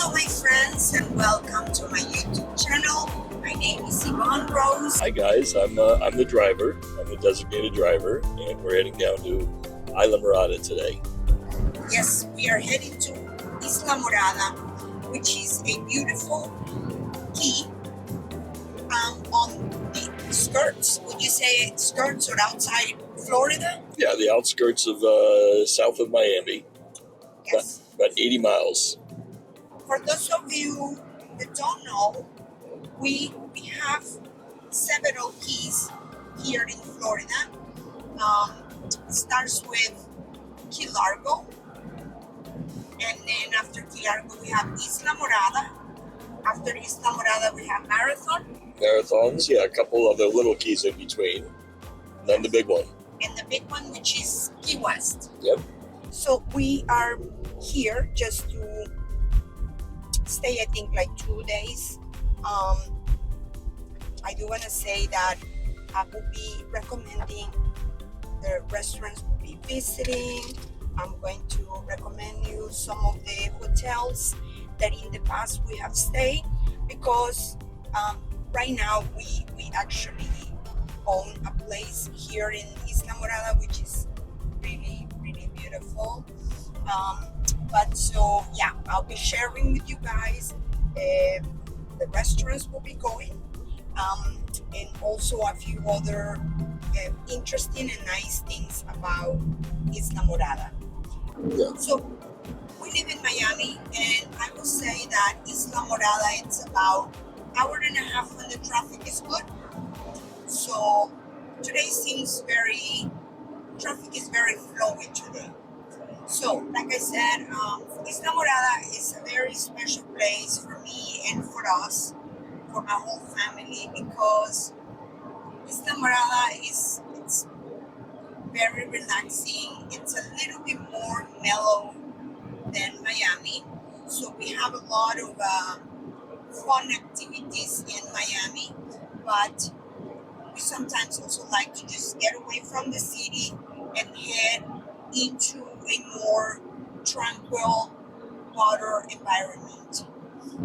Hello my friends and welcome to my YouTube channel. My name is Yvonne Rose. Hi guys, I'm the driver. I'm the designated driver, and we're heading down to Islamorada today. Yes, we are heading to Islamorada, which is a beautiful key on the skirts. Would you say skirts or outside Florida? Yeah, the outskirts of south of Miami. Yes. About 80 miles. For those of you that don't know, we have several keys here in Florida. It starts with Key Largo, and then after Key Largo we have Islamorada. After Islamorada we have Marathons, yeah, a couple other little keys in between. And then the big one. And the big one, which is Key West. Yep. So we are here just to stay, I think, like 2 days. I do want to say that I will be recommending the restaurants we'll be visiting. I'm going to recommend you some of the hotels that in the past we have stayed, because right now we actually own a place here in Islamorada, which is really, really beautiful. But so yeah, I'll be sharing with you guys the restaurants we'll be going, and also a few other interesting and nice things about Islamorada. Yeah. So we live in Miami, and I will say that Islamorada, it's about hour and a half when the traffic is good. So today seems traffic is very flowy today. So, like I said, Islamorada is a very special place for me and for us, for my whole family, because Islamorada it's very relaxing. It's a little bit more mellow than Miami. So we have a lot of fun activities in Miami, but we sometimes also like to just get away from the city and head into a more tranquil water environment.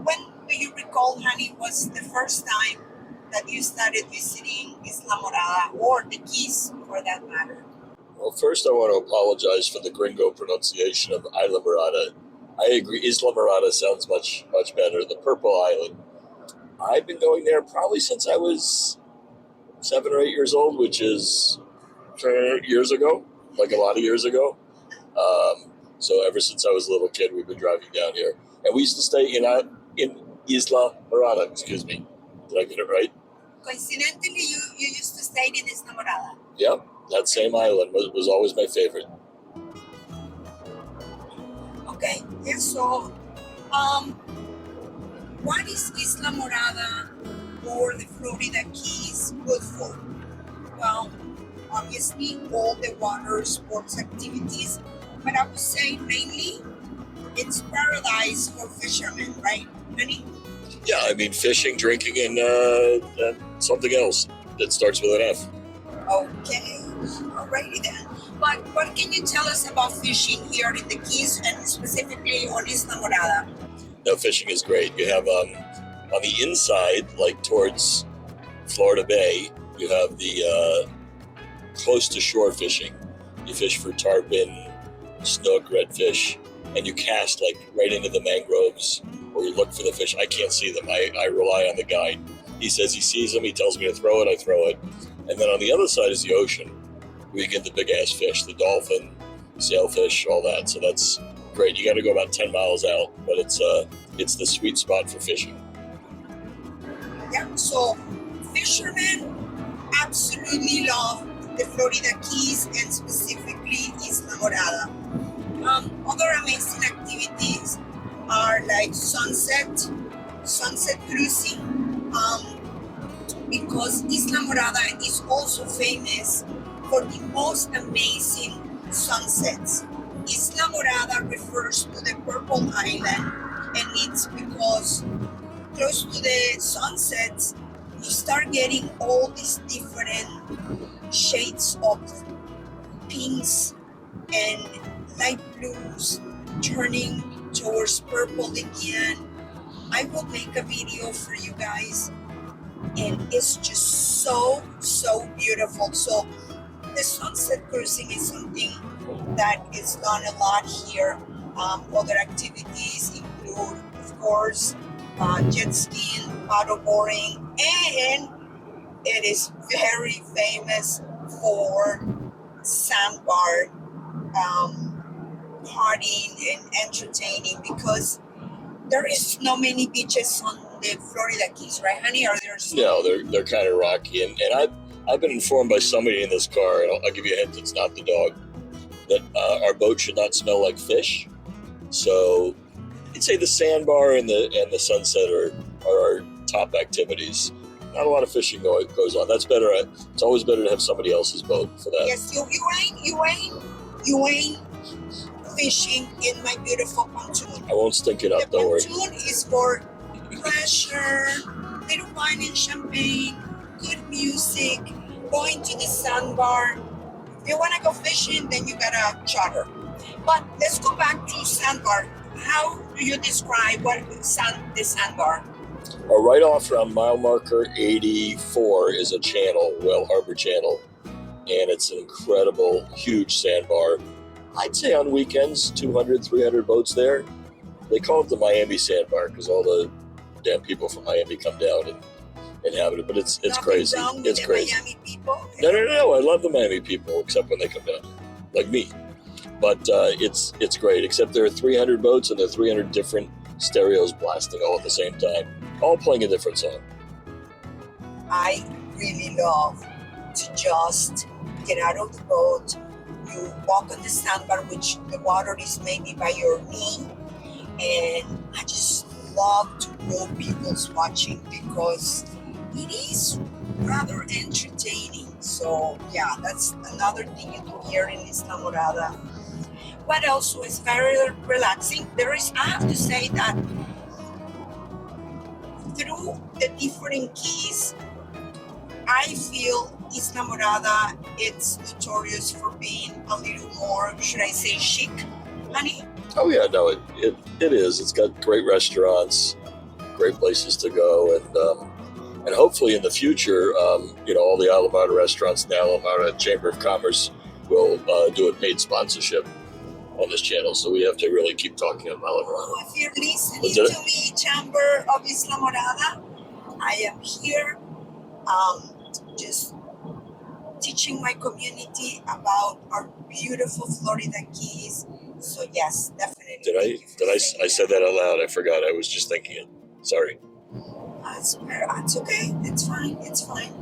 When do you recall, honey, was the first time that you started visiting Islamorada, or the Keys for that matter? Well, first I want to apologize for the gringo pronunciation of Islamorada. I agree, Islamorada sounds much better. The Purple Island. I've been going there probably since I was 7 or 8 years old, which is years ago, like a lot of years ago. So ever since I was a little kid, we've been driving down here, and we used to stay in Islamorada. Excuse me, did I get it right? Coincidentally, you used to stay in Islamorada. Yep, that same island was always my favorite. Okay, yeah. So, what is Islamorada or the Florida Keys good for? Well, obviously all the water sports activities, but I would say mainly it's paradise for fishermen, right, honey? Yeah, I mean fishing, drinking, and something else that starts with an F. Okay, alrighty then. But what can you tell us about fishing here in the Keys and specifically on Islamorada? No, fishing is great. You have on the inside, like towards Florida Bay, you have the close to shore fishing. You fish for tarpon, snook, redfish, and you cast like right into the mangroves, or you look for the fish. I can't see them. I rely on the guide. He says he sees them. He tells me to throw it. I throw it. And then on the other side is the ocean, where you get the big ass fish, the dolphin, sailfish, all that. So that's great. You got to go about 10 miles out, but it's the sweet spot for fishing. Yeah, so fishermen absolutely love the Florida Keys and specifically Islamorada. Other amazing activities are like sunset cruising, because Islamorada is also famous for the most amazing sunsets. Islamorada refers to the Purple Island, and it's because close to the sunsets you start getting all these different shades of pinks and light blues turning towards Purple again. I will make a video for you guys, and it's just so beautiful. So the sunset cruising is something that is done a lot here. Other activities include, of course, jet skiing, paddleboarding, and it is very famous for sandbar partying and entertaining, because there is no many beaches on the Florida Keys, right, honey? Or there's No, they're kind of rocky, and I've been informed by somebody in this car, and I'll give you a hint, it's not the dog, that our boat should not smell like fish. So I'd say the sandbar and the sunset are our top activities. Not a lot of fishing goes on. That's better. It's always better to have somebody else's boat for that. Yes, you ain't fishing in my beautiful pontoon. I won't stink it up. The Don't worry. pontoon is for pleasure, little wine and champagne, good music, going to the sandbar. If you want to go fishing, then you gotta charter. But let's go back to sandbar. How do you describe the sandbar? Right off from mile marker 84 is a channel, Well Harbor Channel, and it's an incredible, huge sandbar. I'd say on weekends, 200, 300 boats there. They call it the Miami Sandbar because all the damn people from Miami come down and inhabit it. But it's crazy. Wrong with It's the crazy. Miami people. No. I love the Miami people, except when they come down, like me. But it's great. Except there are 300 boats and there are 300 different stereos blasting all at the same time, all playing a different song. I really love to just get out of the boat. You walk on the sandbar, which the water is maybe by your knee, and I just love to know people's watching because it is rather entertaining. So yeah, that's another thing you do here in Islamorada. What else is very relaxing? I have to say that through the different keys, I feel Islamorada, it's notorious for being a little more, should I say, chic, honey? Oh yeah, no, it is. It's got great restaurants, great places to go, and hopefully in the future, all the Islamorada restaurants and the Islamorada Chamber of Commerce will do a paid sponsorship on this channel. So we have to really keep talking about Islamorada. Oh, if you're listening to me, Chamber of Islamorada, I am here, just teaching my community about our beautiful Florida Keys. So yes, definitely. I said that out loud? I forgot. I was just thinking it. Sorry. It's okay. It's fine.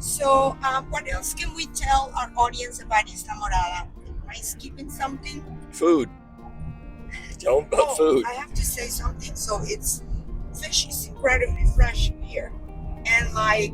So what else can we tell our audience about Islamorada? Am I skipping something? Food. Tell them about food. I have to say something. So fish is incredibly fresh here, and like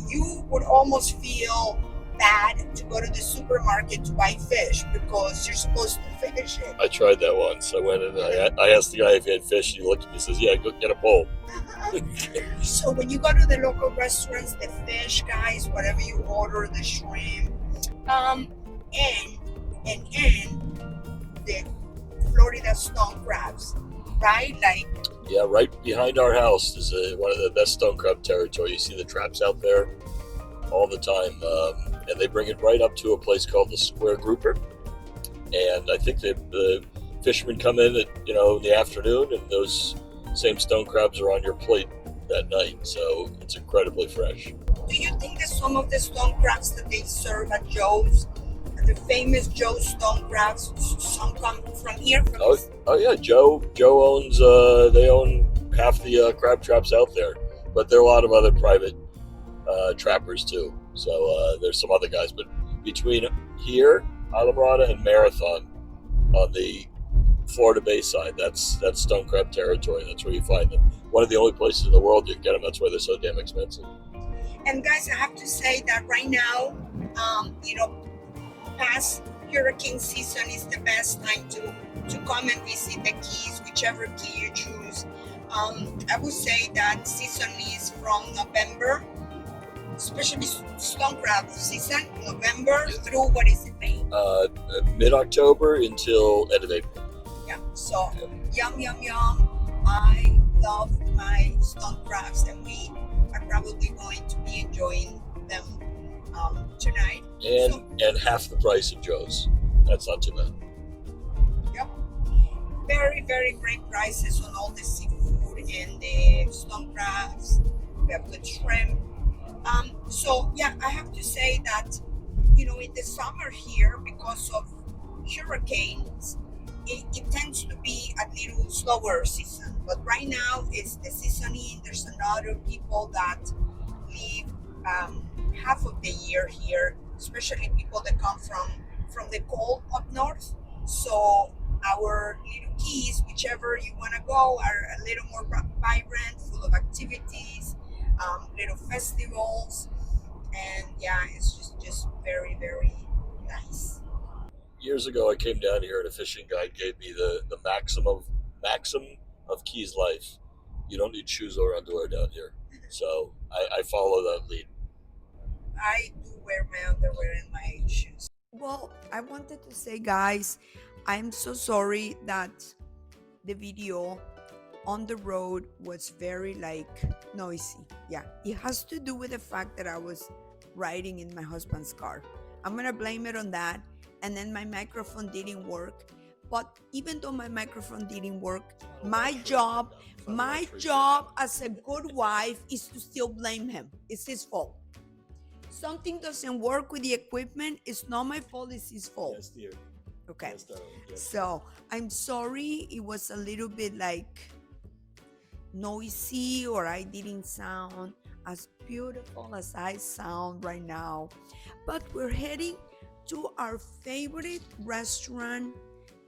you would almost feel bad to go to the supermarket to buy fish because you're supposed to fish it. I tried that once. I went and I asked the guy if he had fish. He looked at me and says, "Yeah, go get a bowl." So when you go to the local restaurants, the fish guys, whatever you order, the shrimp, and the Florida stone crabs, right? Like, yeah, right behind our house is one of the best stone crab territory. You see the traps out there all the time, and they bring it right up to a place called the Square Grouper. And I think the fishermen come in at in the afternoon, and those same stone crabs are on your plate that night. So it's incredibly fresh. Do you think that some of the stone crabs that they serve at Joe's, the famous Joe's stone crabs, some come from here? Oh yeah, Joe owns. They own half the crab traps out there, but there are a lot of other private trappers too. So there's some other guys, but between here, Islamorada, and Marathon on the Florida Bay side, that's stone crab territory. That's where you find them. One of the only places in the world you can get them. That's why they're so damn expensive. And guys, I have to say that right now, past hurricane season is the best time to come and visit the Keys, whichever key you choose. I would say that season is from November, especially stone crab season, November through, what is it, May? Mid-October until end of April. Yeah, So yum, yum, yum. I love my stone crabs, and we are probably going to be enjoying them tonight. And half the price of Joe's. That's not too bad. Yep. Very, very great prices on all the seafood and the stone crabs. We have good shrimp. So yeah, I have to say that, in the summer here, because of hurricanes, it tends to be a little slower season. But right now it's the seasoning. There's a lot of people that live half of the year here, especially people that come from the cold up north. So our little keys, whichever you want to go, are a little more vibrant, full of activities, little festivals, and yeah, it's just very, very nice. Years ago, I came down here and a fishing guide gave me the maxim of Keys life. You don't need shoes or underwear down here. So I follow that lead. I do wear my underwear and my shoes. Well, I wanted to say, guys, I'm so sorry that the video on the road was very noisy. Yeah, it has to do with the fact that I was riding in my husband's car. I'm gonna blame it on that. And then my microphone didn't work. But even though my microphone didn't work, my job as a good wife is to still blame him. It's his fault. Something doesn't work with the equipment, it's not my fault, it's his fault. Yes, dear. Okay. Yes, darling. Yes. So I'm sorry it was a little bit noisy, or I didn't sound as beautiful as I sound right now. But we're heading to our favorite restaurant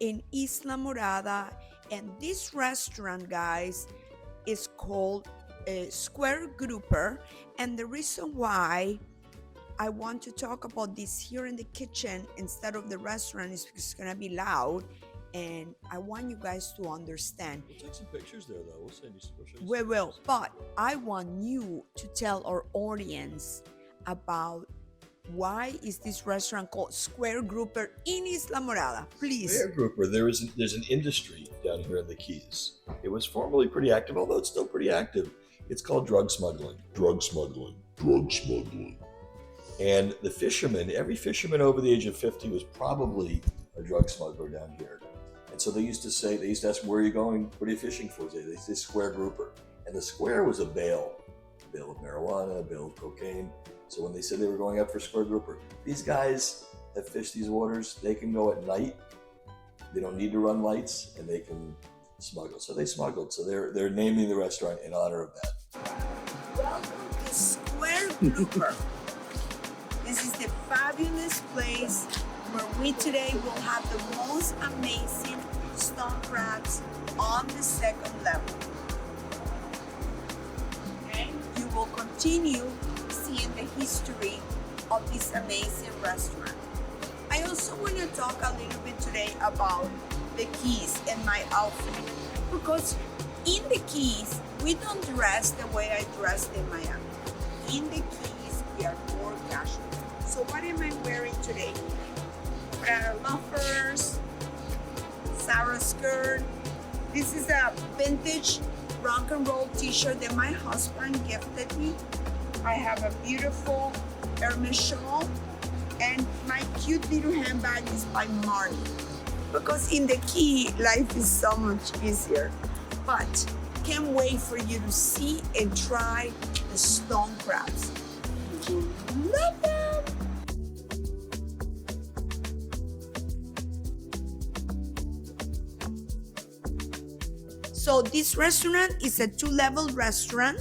in Islamorada, and this restaurant, guys, is called Square Grouper. And the reason why I want to talk about this here in the kitchen instead of the restaurant is because it's gonna be loud, and I want you guys to understand. We'll take some pictures there, though. We'll send you some pictures. We will, but I want you to tell our audience about why is this restaurant called Square Grouper in Islamorada, please. Square Grouper, there's an industry down here in the Keys. It was formerly pretty active, although it's still pretty active. It's called drug smuggling. Drug smuggling. Drug smuggling. And the fishermen, every fisherman over the age of 50 was probably a drug smuggler down here. And so they used to ask, where are you going? What are you fishing for? They say Square Grouper. And the square was a bale of marijuana, a bale of cocaine. So when they said they were going out for Square Grouper, these guys that fish these waters, they can go at night. They don't need to run lights, and they can smuggle. So they smuggled. So they're naming the restaurant in honor of that. Welcome to Square Grouper. This is the fabulous place where we today will have the most amazing stone crabs on the second level. And you will continue seeing the history of this amazing restaurant. I also want to talk a little bit today about the Keys and my outfit, because in the Keys we don't dress the way I dressed in Miami. In the Keys we are more casual. So what am I wearing today? Prada loafers, Sarah skirt. This is a vintage rock and roll t-shirt that my husband gifted me. I have a beautiful Hermes shawl, and my cute little handbag is by Marnie. Because in the Key, life is so much easier. But can't wait for you to see and try the stone crabs. You love them! So this restaurant is a 2-level restaurant,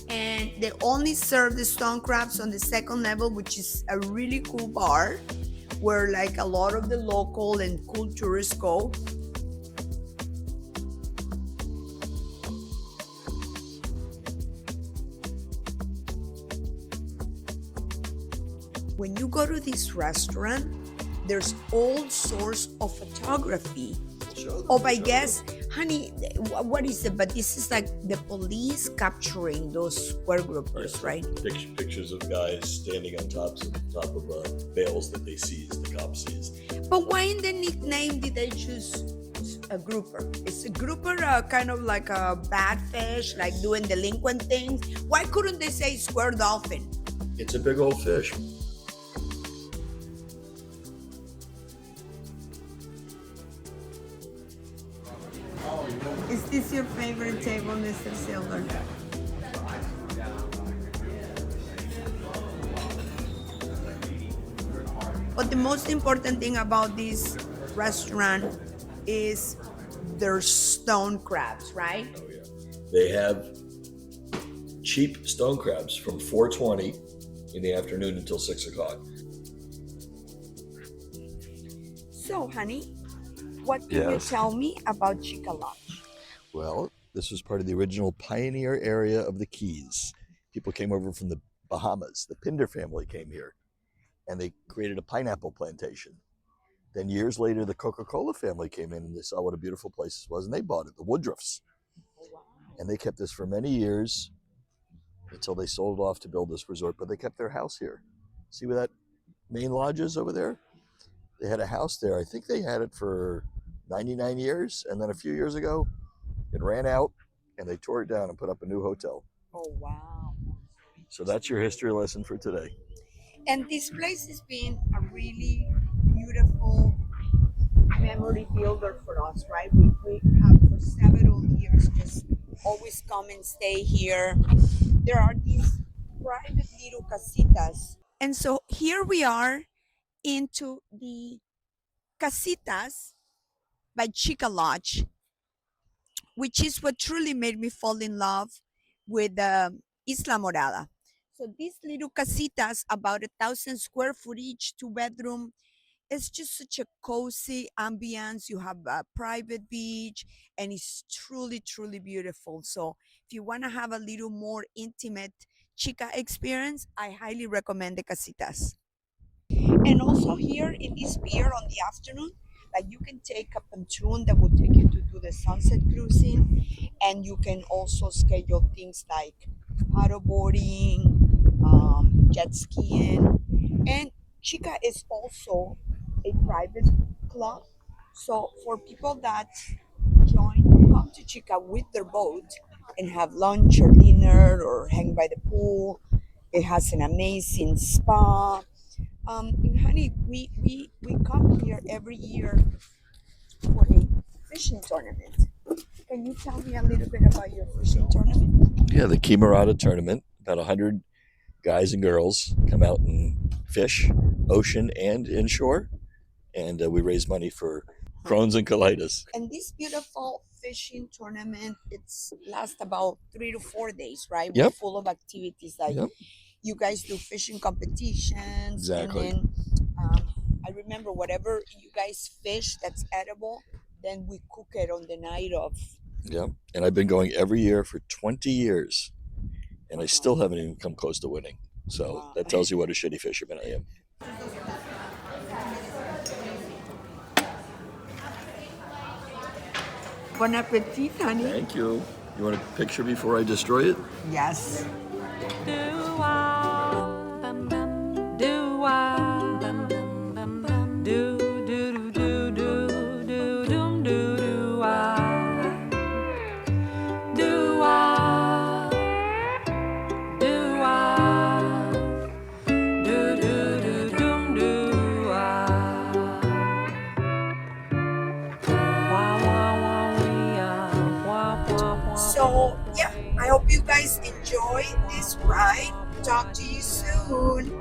and they only serve the stone crabs on the second level, which is a really cool bar where a lot of the local and cool tourists go. When you go to this restaurant, there's all sorts of photography of, I guess, honey, what is it? But this is the police capturing those Square Groupers, right? Pictures of guys standing on top of bales that they seized, the cops seized. But why in the nickname did they choose A grouper. Is a grouper kind of like a bad fish, like doing delinquent things? Why couldn't they say square dolphin? It's a big old fish. Is this your favorite table, Mr. Silver? But the most important thing about this restaurant is their stone crabs, right? Oh, yeah. They have cheap stone crabs from $4.20 in the afternoon until 6 o'clock. So, honey, what can you tell me about Cheeca Lodge? Well, this was part of the original pioneer area of the Keys. People came over from the Bahamas. The Pinder family came here, and they created a pineapple plantation. Then years later, the Coca-Cola family came in, and they saw what a beautiful place this was, and they bought it, the Woodruffs. And they kept this for many years until they sold it off to build this resort, but they kept their house here. See where that main lodge is over there? They had a house there. I think they had it for 99 years, and then a few years ago, it ran out, and they tore it down and put up a new hotel. Oh, wow. So that's your history lesson for today. And this place has been a really beautiful memory builder for us, right? We have for several years just always come and stay here. There are these private little casitas. And so here we are into the Casitas by Cheeca Lodge, which is what truly made me fall in love with Islamorada. So these little casitas, about 1,000 square foot each, 2 bedroom, it's just such a cozy ambience. You have a private beach, and it's truly, truly beautiful. So if you want to have a little more intimate Cheeca experience, I highly recommend the casitas. And also here in this pier on the afternoon, like you can take a pontoon that will take you to do the sunset cruising, and you can also schedule things like paddleboarding, jet skiing, and Cheeca is also a private club. So for people that come to Cheeca with their boat and have lunch or dinner or hang by the pool, it has an amazing spa. And honey, we come here every year for a fishing tournament. Can you tell me a little bit about your fishing tournament? Yeah, the Isamorada tournament. About 100 guys and girls come out and fish, ocean and inshore, and we raise money for Crohn's and colitis. And this beautiful fishing tournament, it's lasts about 3 to 4 days, right? Yep. We're full of activities like you guys do fishing competitions. Exactly. And then I remember whatever you guys fish that's edible, then we cook it on the night of. Yeah, and I've been going every year for 20 years, and I still haven't even come close to winning. So that tells you what a shitty fisherman I am. Bon appetit, honey. Thank you. You want a picture before I destroy it? Yes. So, yeah, I hope you guys enjoy this ride. Talk to you soon.